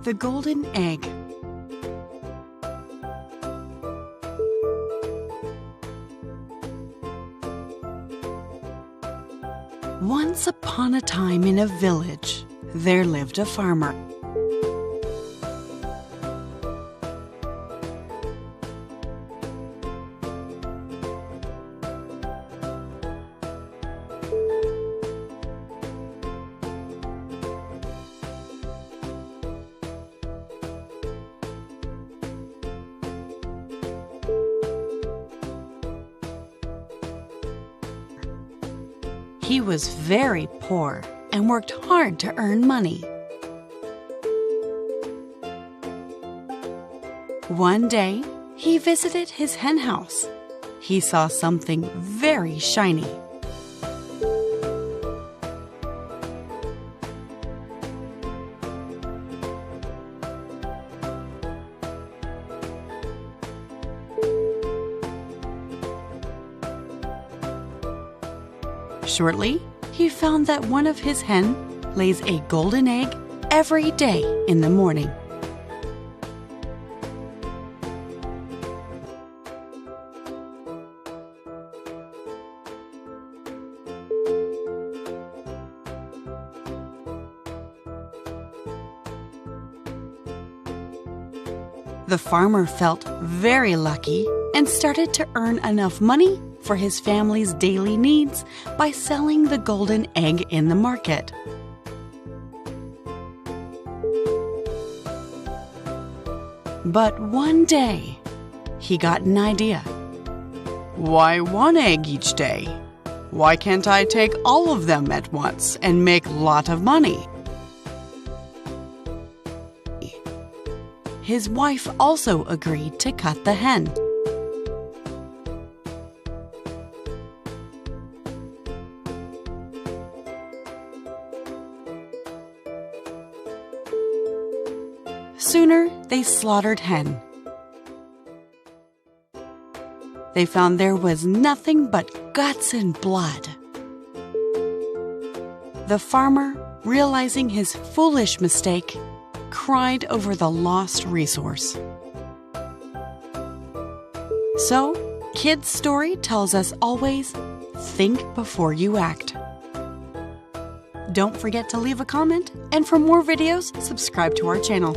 The golden egg. Once upon a time in a village, there lived a farmer. He was very poor and worked hard to earn money. One day, he visited his hen house. He saw something very shiny. Shortly, he found that one of his hen lays a golden egg every day in the morning. The farmer felt very lucky and started to earn enough money for his family's daily needs by selling the golden egg in the market. But one day, he got an idea. Why one egg each day? Why can't I take all of them at once and make a lot of money? His wife also agreed to cut the hen. Sooner, they slaughtered hen. They found there was nothing but guts and blood. The farmer, realizing his foolish mistake, cried over the lost resource. So, Kid's story tells us always, think before you act. Don't forget to leave a comment, and for more videos, subscribe to our channel.